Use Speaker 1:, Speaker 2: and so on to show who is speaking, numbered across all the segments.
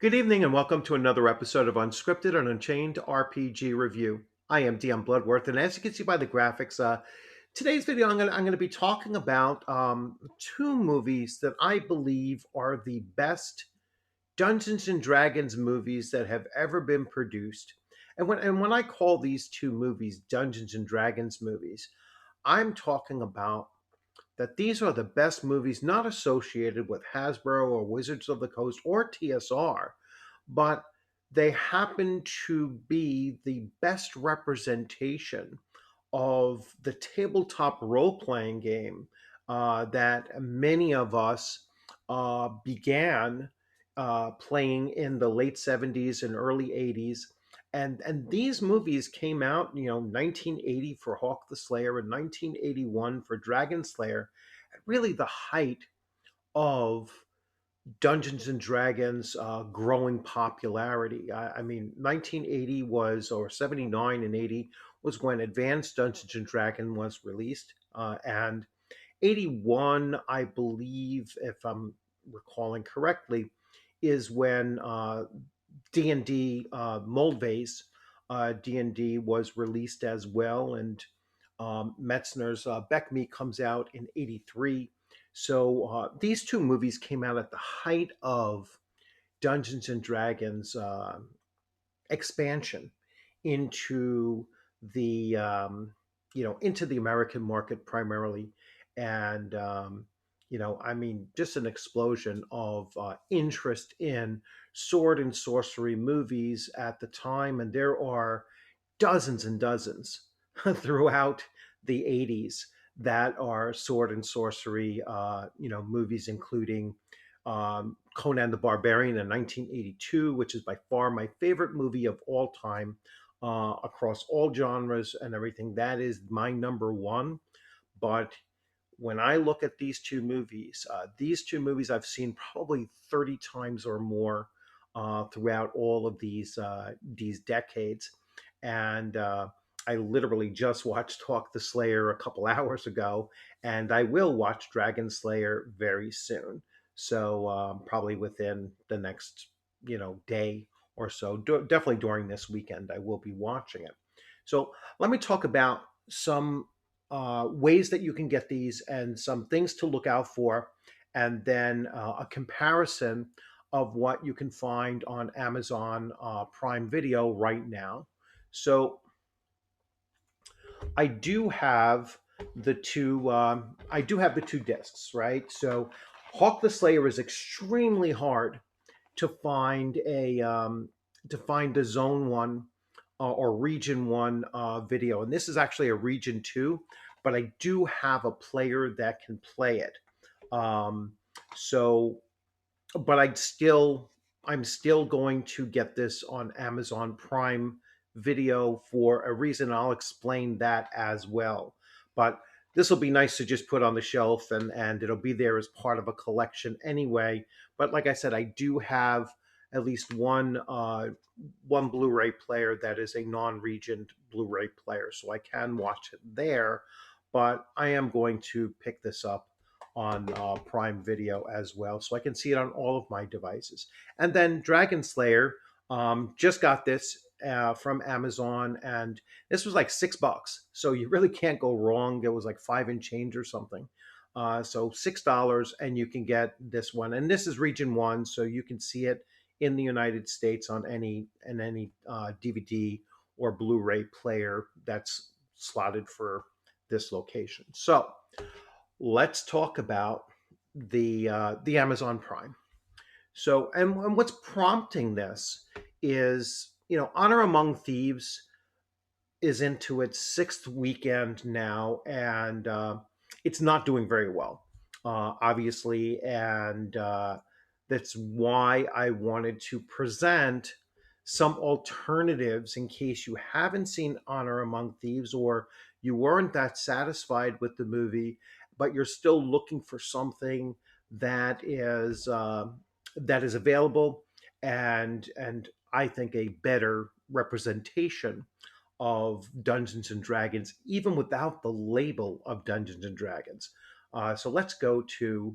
Speaker 1: Good evening and welcome to another episode of Unscripted, an Unchained RPG review. I am DM Bloodworth, and as you can see by the graphics, today's video I'm gonna be talking about two movies that I believe are the best Dungeons and Dragons movies that have ever been produced. And when I call these two movies Dungeons and Dragons movies, I'm talking about that these are the best movies not associated with Hasbro or Wizards of the Coast or TSR, but they happen to be the best representation of the tabletop role playing game that many of us began playing in the late 70s and early 80s. And these movies came out, 1980 for Hawk the Slayer and 1981 for Dragonslayer, at really the height of Dungeons and Dragons growing popularity. I mean, 1980 was, or 79 and 80 was when Advanced Dungeons and Dragons was released. And 81, I believe, if I'm recalling correctly, is when D&D Moldvay's D&D was released as well. And Metzner's Beckme comes out in 83. So these two movies came out at the height of Dungeons and Dragons expansion into the into the American market primarily, and I mean, just an explosion of interest in sword and sorcery movies at the time, and there are dozens and dozens throughout the 80s that are sword and sorcery movies, including Conan the Barbarian in 1982, which is by far my favorite movie of all time, across all genres and everything. That is my number one. But when I look at these two movies I've seen probably 30 times or more throughout all of these decades. And I literally just watched Hawk the Slayer a couple hours ago, and I will watch Dragon Slayer very soon. So probably within the next day or so, definitely during this weekend, I will be watching it. So let me talk about some ways that you can get these and some things to look out for, and then a comparison of what you can find on Amazon Prime Video right now. So I do have the two discs, right? So Hawk the Slayer is extremely hard to find a Zone One or Region One video, and this is actually a Region Two, but I do have a player that can play it. Um, so, but I'm still going to get this on Amazon Prime Video for a reason. I'll explain that as well. But this will be nice to just put on the shelf, and it'll be there as part of a collection anyway. But like I said, I do have at least one Blu-ray player that is a non-region Blu-ray player, so I can watch it there. But I am going to pick this up on Prime Video as well, so I can see it on all of my devices. And then Dragon Slayer, just got this from Amazon, and this was like $6, so you really can't go wrong. It was like five and change or something. So $6, and you can get this one, and this is Region One, so you can see it in the United States on any DVD or Blu-ray player that's slotted for this location. So let's talk about the Amazon Prime. So, and what's prompting this is, Honor Among Thieves is into its sixth weekend now, and it's not doing very well, obviously, and that's why I wanted to present some alternatives in case you haven't seen Honor Among Thieves, or you weren't that satisfied with the movie, but you're still looking for something that is available, and I think a better representation of Dungeons and Dragons, even without the label of Dungeons and Dragons. So let's go to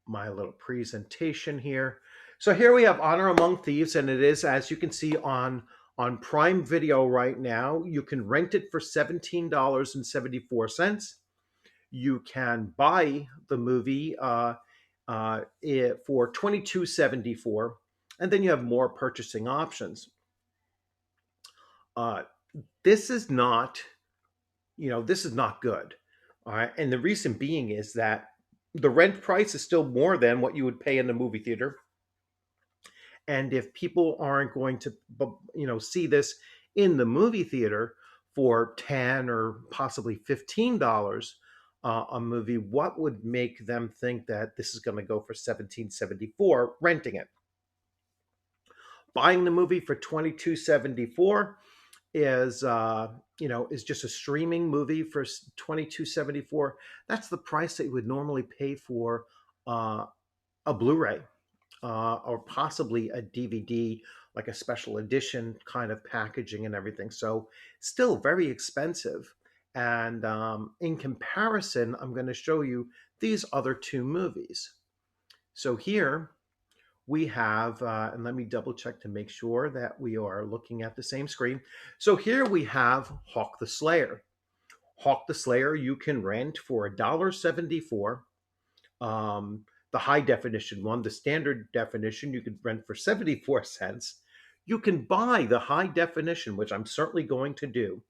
Speaker 1: my little presentation here. So here we have Honor Among Thieves, and it is, as you can see on Prime Video right now. You can rent it for $17.74. You can buy the movie for $22.74, and then you have more purchasing options. Uh, this is not, this is not good. All right, and the reason being is that the rent price is still more than what you would pay in the movie theater. And if people aren't going to, see this in the movie theater for $10 or possibly $15 a movie, what would make them think that this is going to go for $17.74 renting it? Buying the movie for $22.74 is just a streaming movie for $22.74. That's the price that you would normally pay for a Blu-ray or possibly a DVD, like a special edition kind of packaging and everything. So still very expensive. And in comparison, I'm going to show you these other two movies. So here we have, and let me double check to make sure that we are looking at the same screen. So here we have Hawk the Slayer. Hawk the Slayer you can rent for $1.74. The high definition one, the standard definition, you could rent for 74 cents. You can buy the high definition, which I'm certainly going to do,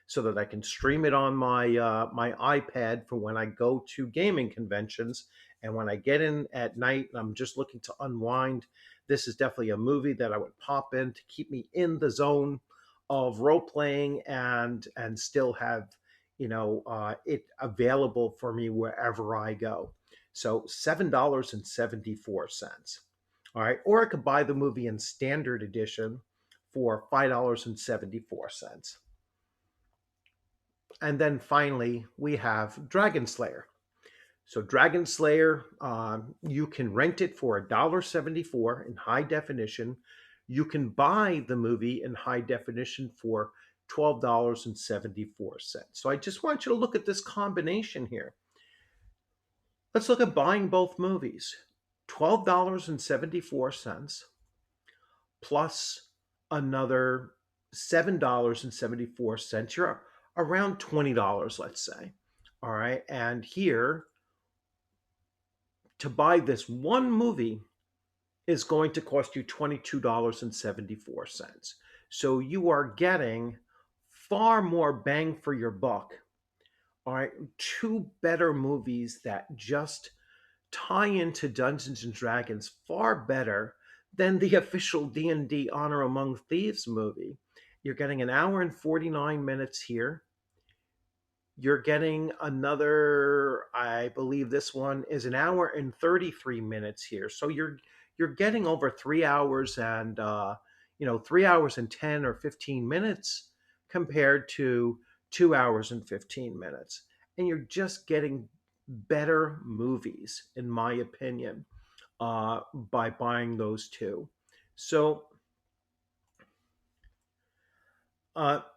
Speaker 1: so that I can stream it on my my iPad for when I go to gaming conventions and when I get in at night and I'm just looking to unwind. This is definitely a movie that I would pop in to keep me in the zone of role playing and still have it available for me wherever I go. So $7.74. All right. Or I could buy the movie in standard edition for $5.74. And then finally, we have Dragonslayer. So Dragonslayer, you can rent it for $1.74 in high definition. You can buy the movie in high definition for $12.74. So I just want you to look at this combination here. Let's look at buying both movies. $12.74 plus another $7.74. You're around $20, let's say. All right. And here, to buy this one movie is going to cost you $22.74. So you are getting far more bang for your buck. All right, two better movies that just tie into Dungeons and Dragons far better than the official D&D Honor Among Thieves movie. You're getting an hour and 49 minutes here. You're getting another, I believe this one is an hour and 33 minutes here. So you're getting over 3 hours and 3 hours and 10 or 15 minutes compared to 2 hours and 15 minutes. And you're just getting better movies, in my opinion, by buying those two. So, not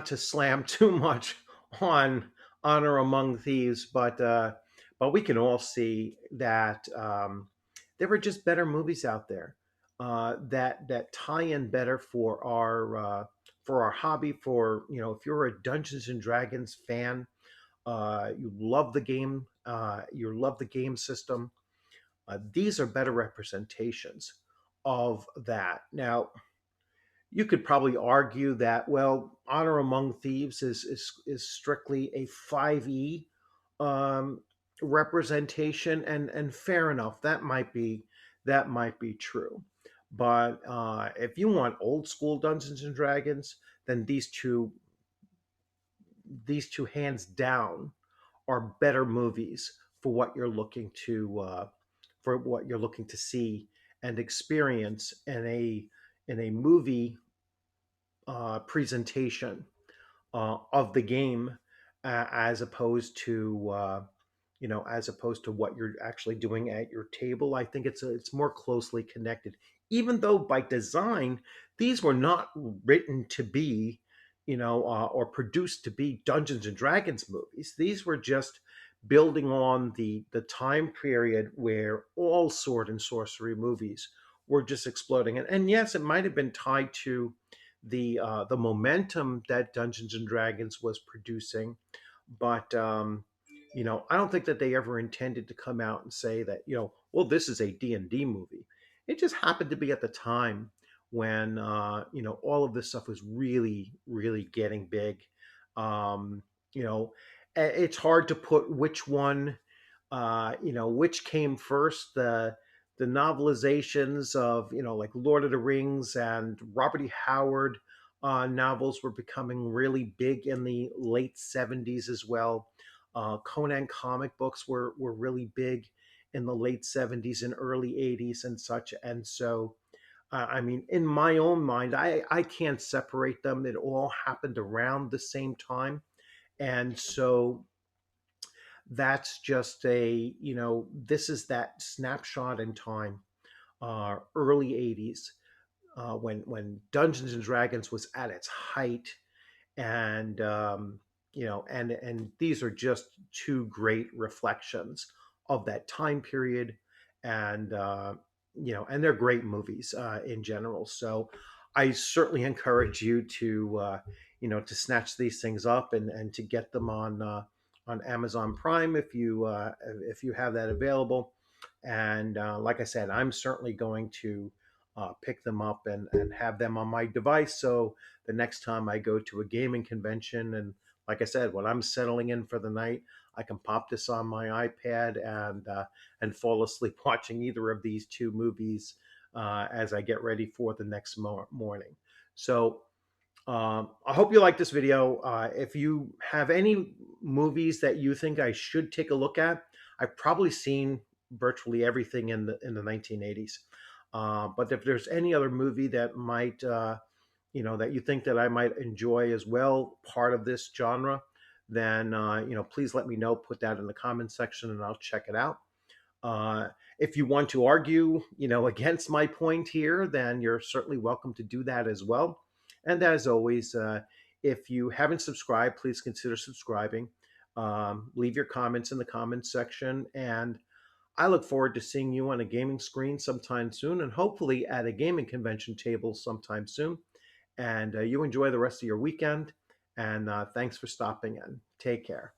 Speaker 1: to slam too much on Honor Among Thieves, but we can all see that there were just better movies out there that tie in better for our hobby. For if you're a Dungeons and Dragons fan, you love the game, you love the game system. These are better representations of that. Now, you could probably argue that, well, Honor Among Thieves is strictly a 5e representation, and fair enough, that might be true. But if you want old school Dungeons and Dragons, then these two hands down are better movies for what you're looking to see and experience in a movie presentation of the game, as opposed to what you're actually doing at your table. I think it's more closely connected, even though by design these were not written to be or produced to be Dungeons and Dragons movies. These were just building on the time period where all sword and sorcery movies were just exploding. And yes, it might have been tied to the momentum that Dungeons and Dragons was producing, but I don't think that they ever intended to come out and say that, well, this is a D&D movie. It just happened to be at the time when all of this stuff was really, really getting big. Um, you know, it's hard to put which one, which came first. The novelizations of like Lord of the Rings and Robert E. Howard novels were becoming really big in the late 70s as well. Conan comic books were really big in the late 70s and early 80s and such. And so, I mean, in my own mind, I can't separate them. It all happened around the same time. And so that's just this is that snapshot in time, early 80s, when Dungeons and Dragons was at its height, and and these are just two great reflections of that time period, and and they're great movies in general. So I certainly encourage you to to snatch these things up and to get them on Amazon Prime if you have that available. And like I said, I'm certainly going to pick them up and have them on my device, so the next time I go to a gaming convention, and like I said, when I'm settling in for the night, I can pop this on my iPad and fall asleep watching either of these two movies as I get ready for the next morning. So I hope you like this video. If you have any movies that you think I should take a look at, I've probably seen virtually everything in the 1980s. But if there's any other movie that might that you think that I might enjoy as well, part of this genre, then please let me know. Put that in the comments section, and I'll check it out. Uh, if you want to argue, against my point here, then you're certainly welcome to do that as well. And as always, if you haven't subscribed, please consider subscribing. Leave your comments in the comments section, and I look forward to seeing you on a gaming screen sometime soon, and hopefully at a gaming convention table sometime soon. And you enjoy the rest of your weekend. And thanks for stopping in. Take care.